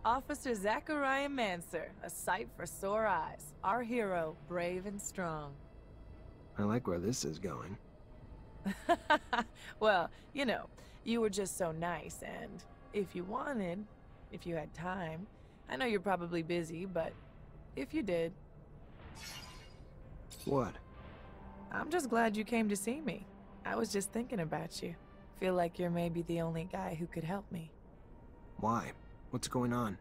Officer Zechariah Mancer, a sight for sore eyes. Our hero, brave and strong. I like where this is going. Well, you know, you were just so nice, and if you wanted, if you had time, I know you're probably busy, but if you did... What? I'm just glad you came to see me. I was just thinking about you. Feel like you're maybe the only guy who could help me. Why? What's going on?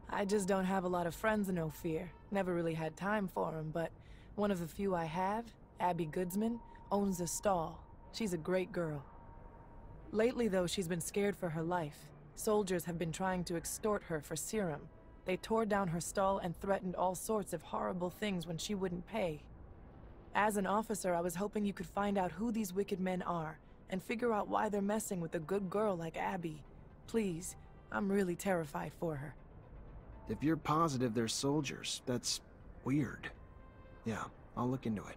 I just don't have a lot of friends in Ophir. Never really had time for them, but one of the few I have, Abby Goodsman, owns a stall. She's a great girl. Lately, though, she's been scared for her life. Soldiers have been trying to extort her for serum. They tore down her stall and threatened all sorts of horrible things when she wouldn't pay. As an officer, I was hoping you could find out who these wicked men are, and figure out why they're messing with a good girl like Abby. Please, I'm really terrified for her. If you're positive they're soldiers, that's weird. Yeah, I'll look into it.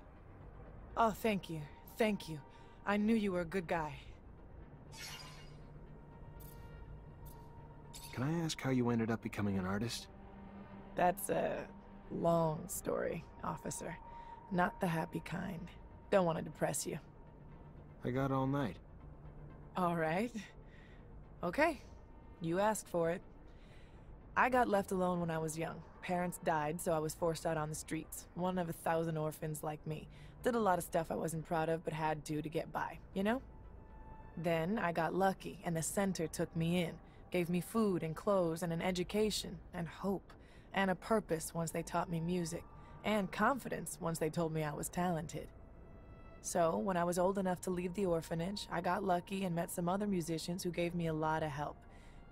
Oh, thank you. Thank you. I knew you were a good guy. Can I ask how you ended up becoming an artist? That's a long story, officer. Not the happy kind. Don't want to depress you. I got all night. All right. Okay. You asked for it. I got left alone when I was young. Parents died, so I was forced out on the streets. One of 1,000 orphans like me. Did a lot of stuff I wasn't proud of, but had to get by, you know? Then I got lucky, and the center took me in. Gave me food and clothes and an education and hope. And a purpose once they taught me music. And confidence once they told me I was talented. So, when I was old enough to leave the orphanage, I got lucky and met some other musicians who gave me a lot of help.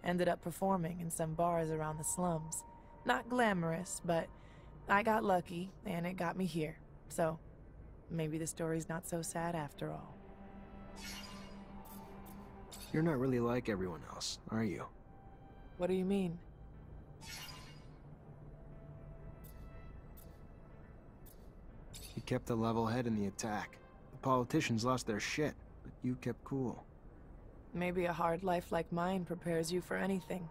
Ended up performing in some bars around the slums. Not glamorous, but I got lucky, and it got me here. So, maybe the story's not so sad after all. You're not really like everyone else, are you? What do you mean? You kept a level head in the attack. The politicians lost their shit, but you kept cool. Maybe a hard life like mine prepares you for anything.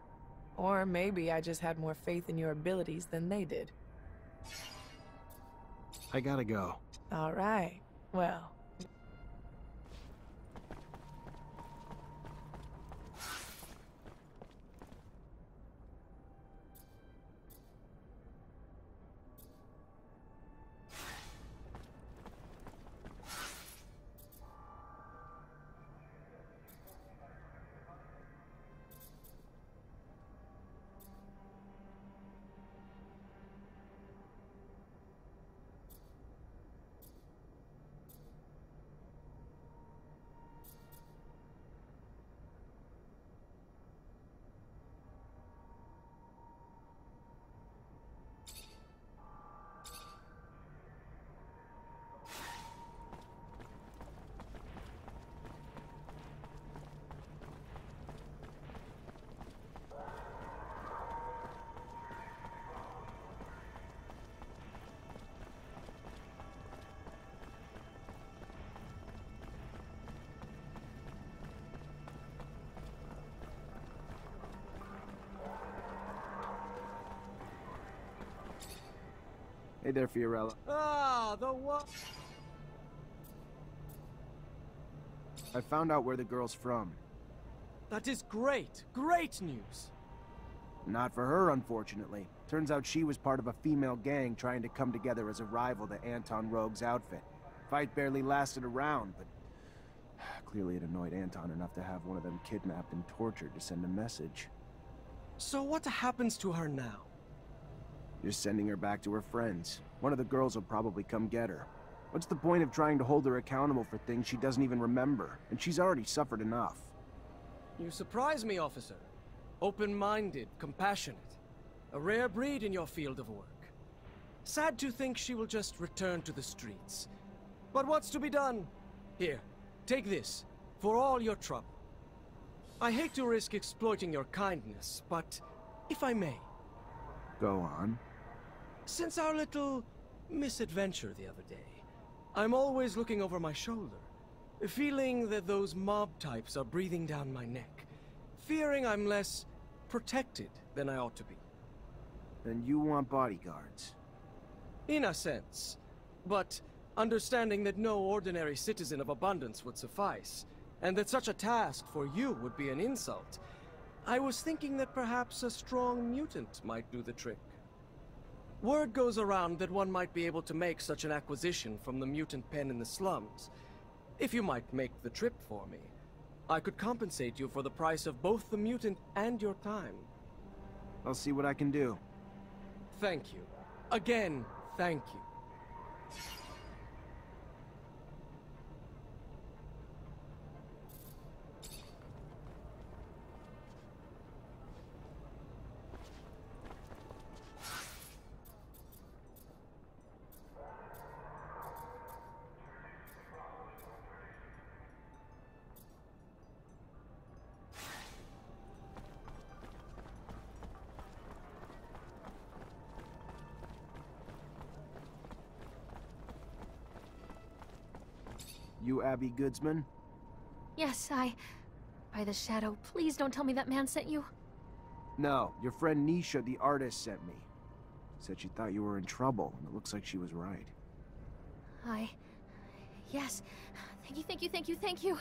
Or maybe I just had more faith in your abilities than they did. I gotta go. All right. Well... Hey there, Fiorella. Ah, the what? I found out where the girl's from. That is great. Great news. Not for her, unfortunately. Turns out she was part of a female gang trying to come together as a rival to Anton Rogue's outfit. Fight barely lasted a round, but clearly it annoyed Anton enough to have one of them kidnapped and tortured to send a message. So what happens to her now? Just sending her back to her friends. One of the girls will probably come get her. What's the point of trying to hold her accountable for things she doesn't even remember? And she's already suffered enough. You surprise me, officer. Open-minded, compassionate. A rare breed in your field of work. Sad to think she will just return to the streets. But what's to be done? Here, take this, for all your trouble. I hate to risk exploiting your kindness, but if I may. Go on. Since our little misadventure the other day, I'm always looking over my shoulder, feeling that those mob types are breathing down my neck, fearing I'm less protected than I ought to be. Then you want bodyguards. In a sense. But understanding that no ordinary citizen of abundance would suffice, and that such a task for you would be an insult, I was thinking that perhaps a strong mutant might do the trick. Word goes around that one might be able to make such an acquisition from the mutant pen in the slums. If you might make the trip for me, I could compensate you for the price of both the mutant and your time. I'll see what I can do. Thank you. Again, thank you. You Abby Goodsman? Yes, by the shadow, please don't tell me that man sent you. No, your friend Nisha, the artist, sent me. Said she thought you were in trouble, and it looks like she was right. Yes. Thank you.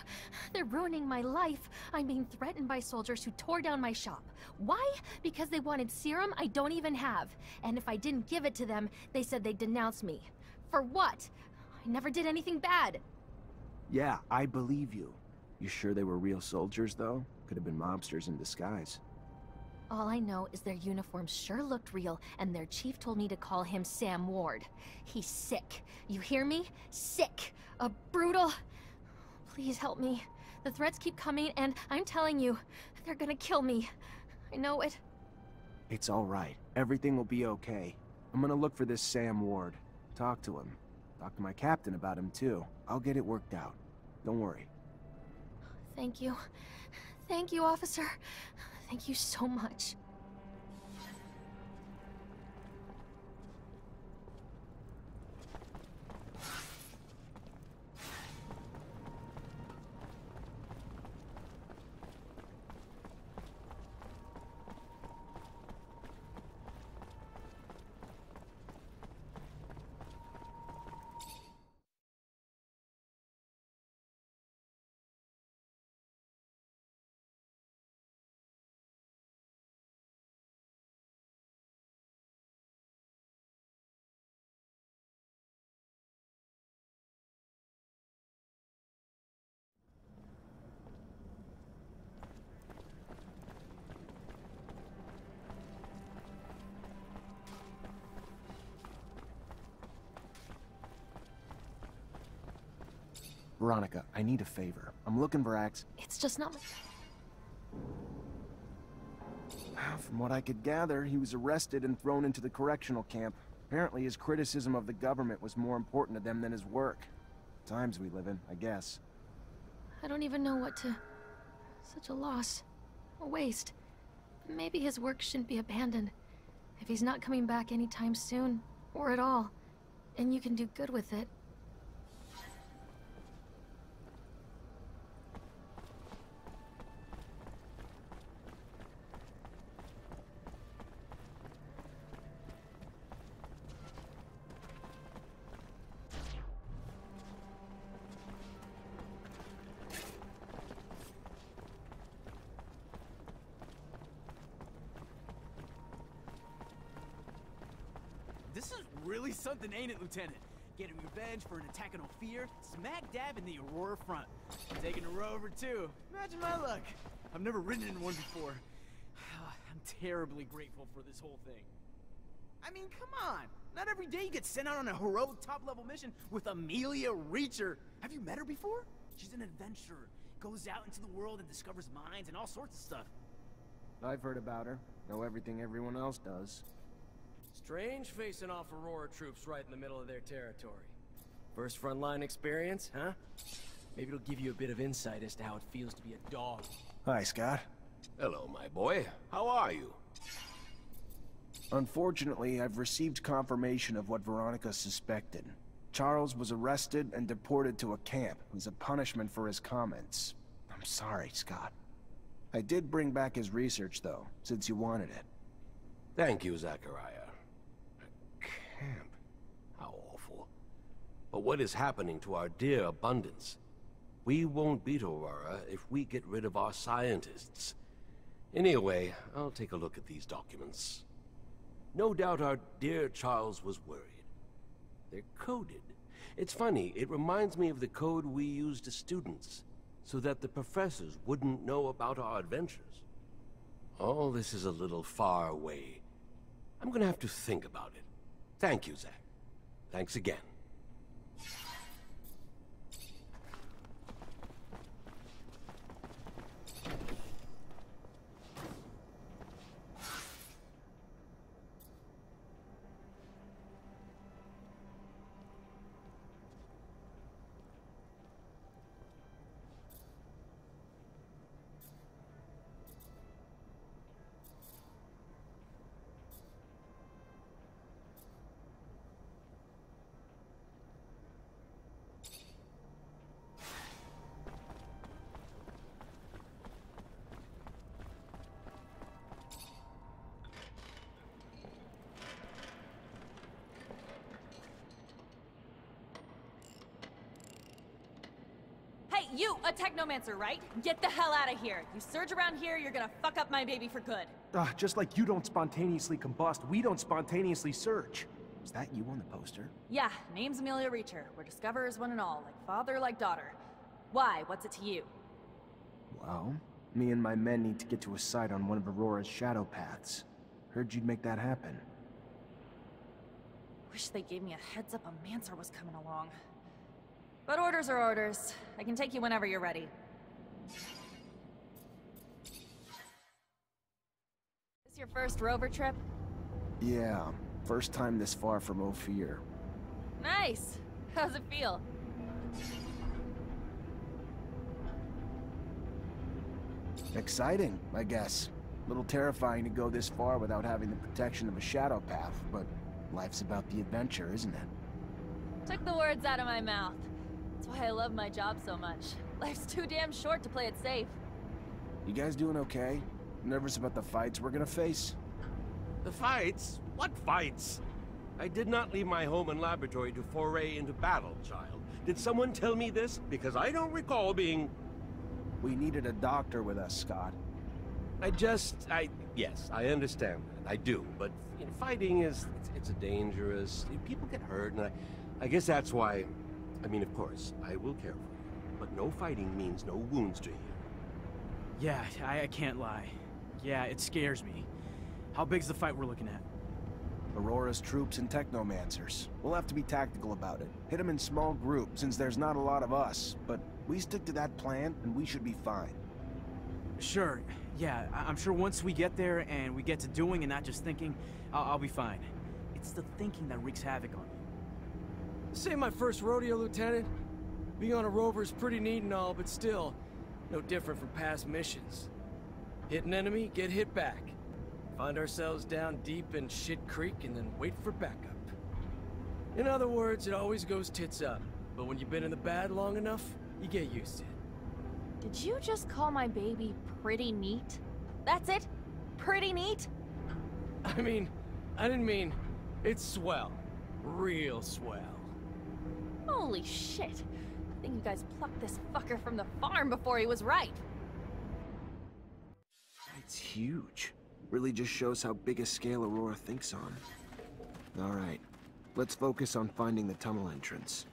They're ruining my life. I'm being threatened by soldiers who tore down my shop. Why? Because they wanted serum I don't even have. And if I didn't give it to them, they said they'd denounce me. For what? I never did anything bad. Yeah, I believe you. You sure they were real soldiers, though? Could have been mobsters in disguise. All I know is their uniforms sure looked real, and their chief told me to call him Sam Ward. He's sick. You hear me? Sick. A brutal... Please help me. The threats keep coming, and I'm telling you, they're gonna kill me. I know it. It's all right. Everything will be okay. I'm gonna look for this Sam Ward. Talk to him. Talk to my captain about him, too. I'll get it worked out. Don't worry. Thank you. Thank you, officer. Thank you so much. Veronica, I need a favor. I'm looking for It's just not my... From what I could gather, he was arrested and thrown into the correctional camp. Apparently his criticism of the government was more important to them than his work. Times we live in, I guess. I don't even know what to... Such a loss. A waste. But maybe his work shouldn't be abandoned. If he's not coming back anytime soon, or at all, and you can do good with it. This is really something, ain't it, Lieutenant? Getting revenge for an attack on Ophir, smack dab in the Aurora front. I'm taking a rover, too. Imagine my luck. I've never ridden in one before. I'm terribly grateful for this whole thing. I mean, come on. Not every day you get sent out on a heroic top-level mission with Amelia Reacher. Have you met her before? She's an adventurer. Goes out into the world and discovers mines and all sorts of stuff. I've heard about her. Know everything everyone else does. Strange facing off Aurora troops right in the middle of their territory. First frontline experience, huh? Maybe it'll give you a bit of insight as to how it feels to be a dog. Hi, Scott. Hello, my boy. How are you? Unfortunately, I've received confirmation of what Veronica suspected. Charles was arrested and deported to a camp as a punishment for his comments. I'm sorry, Scott. I did bring back his research, though, since you wanted it. Thank you, Zechariah. A camp? How awful. But what is happening to our dear abundance? We won't beat Aurora if we get rid of our scientists. Anyway, I'll take a look at these documents. No doubt our dear Charles was worried. They're coded. It's funny, it reminds me of the code we used as students, so that the professors wouldn't know about our adventures. All this is a little far away. I'm gonna have to think about it. Thank you, Zach. Thanks again. Hey, you, a Technomancer, right? Get the hell out of here. You surge around here, you're gonna fuck up my baby for good. Just like you don't spontaneously combust, we don't spontaneously surge. Is that you on the poster? Yeah, name's Amelia Reacher. We're discoverers one and all, like father, like daughter. Why? What's it to you? Well, me and my men need to get to a site on one of Aurora's shadow paths. Heard you'd make that happen. Wish they gave me a heads up a Mancer was coming along. But orders are orders. I can take you whenever you're ready. This your first rover trip? Yeah, first time this far from Ophir. Nice! How's it feel? Exciting, I guess. A little terrifying to go this far without having the protection of a shadow path, but life's about the adventure, isn't it? Took the words out of my mouth. That's why I love my job so much. Life's too damn short to play it safe. You guys doing okay? Nervous about the fights we're gonna face? The fights? What fights? I did not leave my home and laboratory to foray into battle, child. Did someone tell me this? Because I don't recall being... We needed a doctor with us, Scott. Yes, I understand that. I do, but you know, fighting it's a dangerous... People get hurt, and I guess that's why... I mean, of course, I will care for you, but no fighting means no wounds to you. Yeah, I can't lie. Yeah, it scares me. How big's the fight we're looking at? Aurora's troops and Technomancers. We'll have to be tactical about it. Hit them in small groups, since there's not a lot of us. But we stick to that plan, and we should be fine. Sure, yeah, I'm sure once we get there and we get to doing and not just thinking, I'll be fine. It's the thinking that wreaks havoc on me. This ain't my first rodeo, Lieutenant. Being on a rover is pretty neat and all, but still, no different from past missions. Hit an enemy, get hit back. Find ourselves down deep in Shit Creek and then wait for backup. In other words, it always goes tits up. But when you've been in the bad long enough, you get used to it. Did you just call my baby pretty neat? That's it? Pretty neat? I didn't mean, it's swell. Real swell. Holy shit. I think you guys plucked this fucker from the farm before he was ripe. It's huge. Really just shows how big a scale Aurora thinks on. Alright, let's focus on finding the tunnel entrance.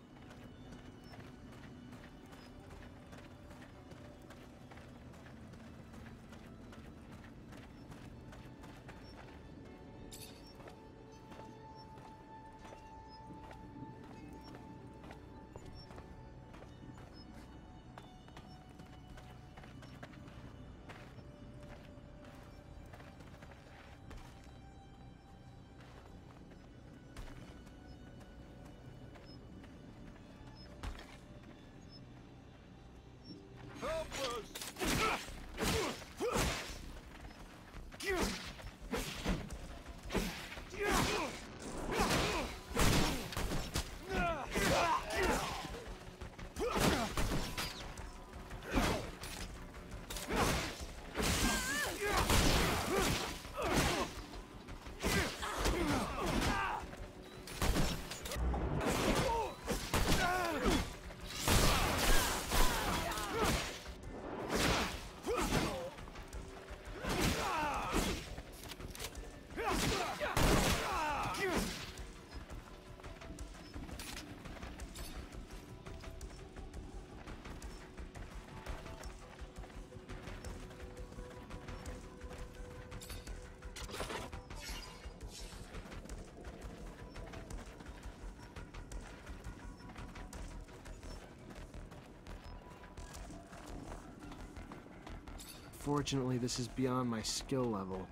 Fortunately, this is beyond my skill level.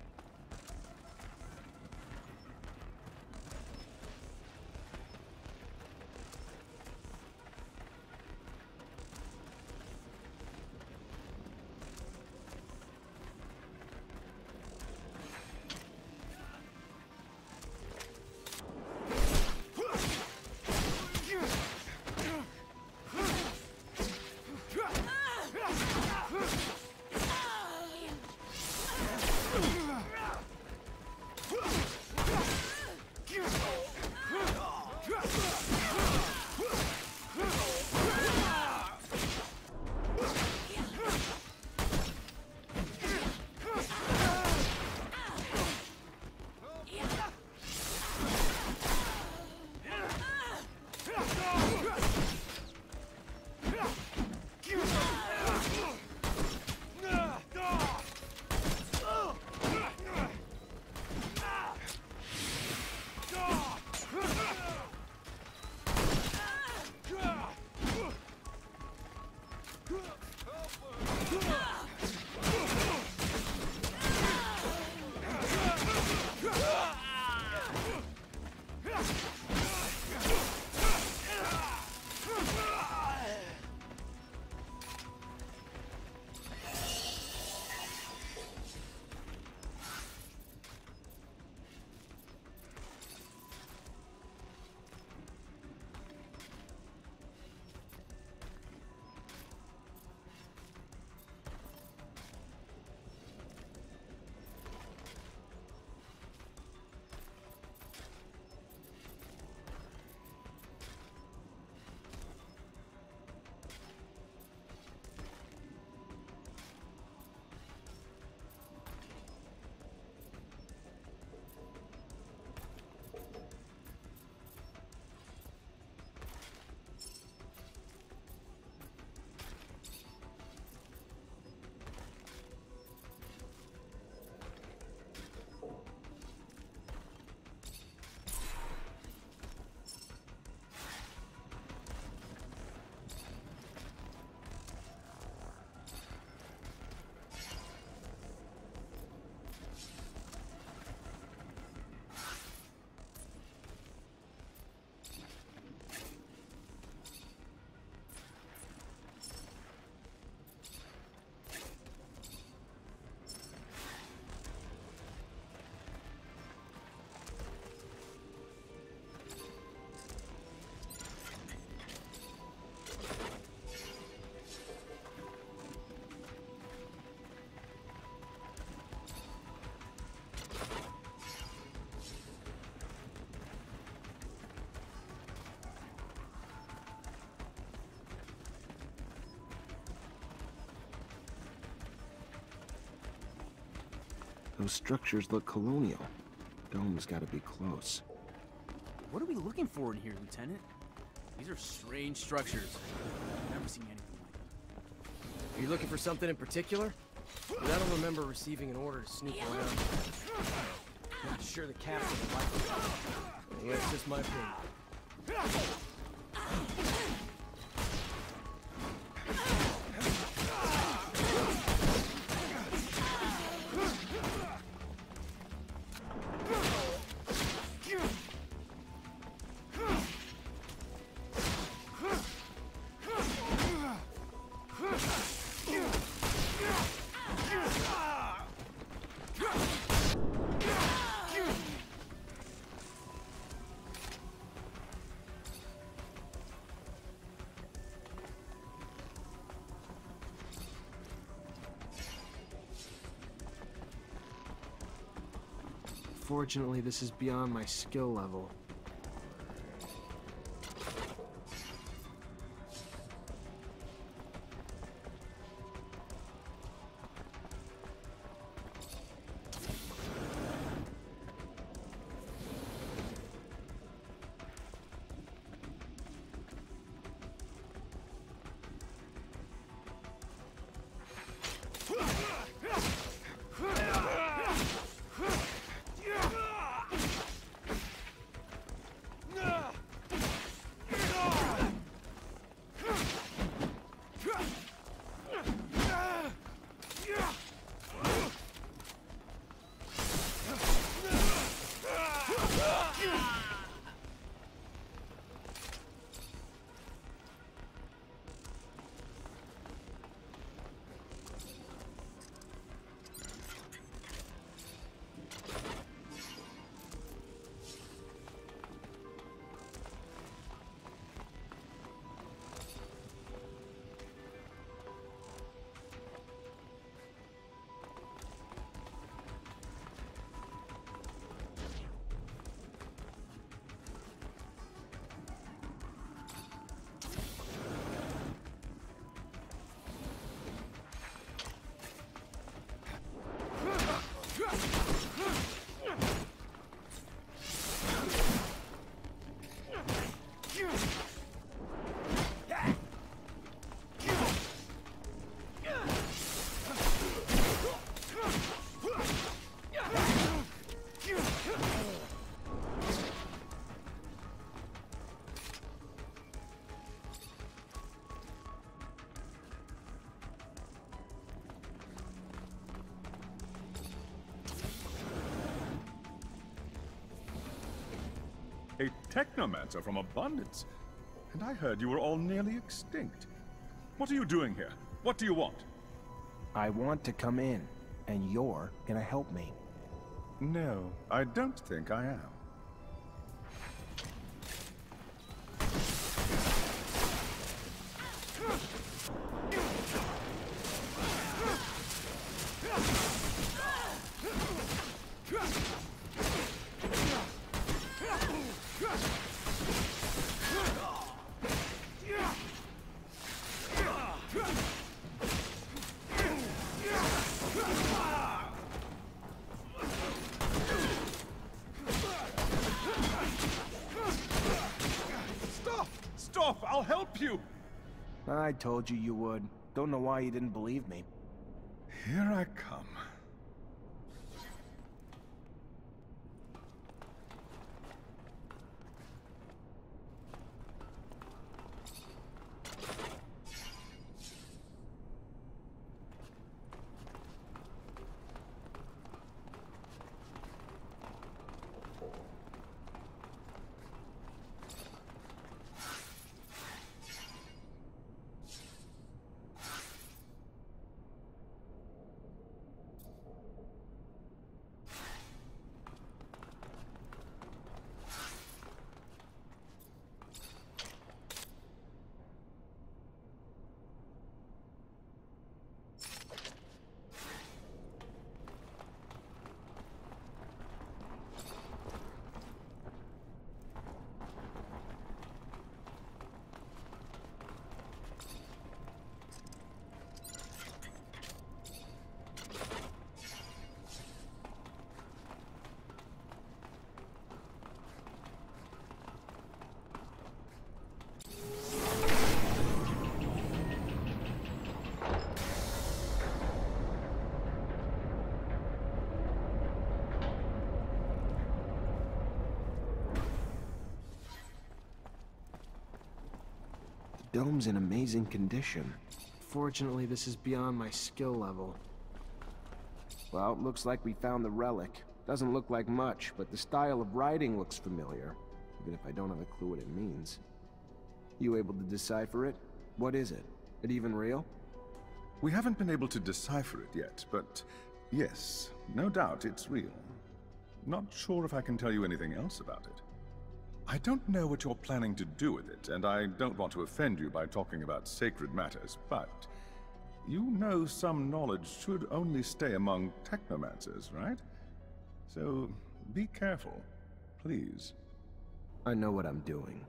Those structures look colonial. Dome's gotta be close. What are we looking for in here, Lieutenant? These are strange structures. I've never seen anything like them. Are you looking for something in particular? But I don't remember receiving an order to snoop around. Not sure the captain would like it. Well, that's just my opinion. Fortunately, this is beyond my skill level. A Technomancer from Abundance. And I heard you were all nearly extinct. What are you doing here? What do you want? I want to come in, and you're gonna help me. No, I don't think I am. Stop! I'll help you! I told you you would. Don't know why you didn't believe me. Here I come. Dome's in amazing condition. Fortunately, this is beyond my skill level. Well, looks like we found the relic. Doesn't look like much, but the style of writing looks familiar, even if I don't have a clue what it means. You able to decipher it? What is it? It even real? We haven't been able to decipher it yet, but yes, no doubt it's real. Not sure if I can tell you anything else about it. I don't know what you're planning to do with it, and I don't want to offend you by talking about sacred matters, but you know some knowledge should only stay among Technomancers, right? So be careful, please. I know what I'm doing.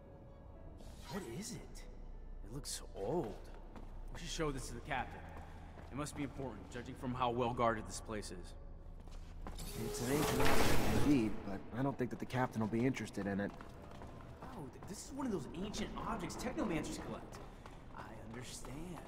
What is it? It looks so old. We should show this to the captain. It must be important, judging from how well guarded this place is. It's an ancient object indeed, but I don't think that the captain will be interested in it. Oh, this is one of those ancient objects Technomancers collect. I understand.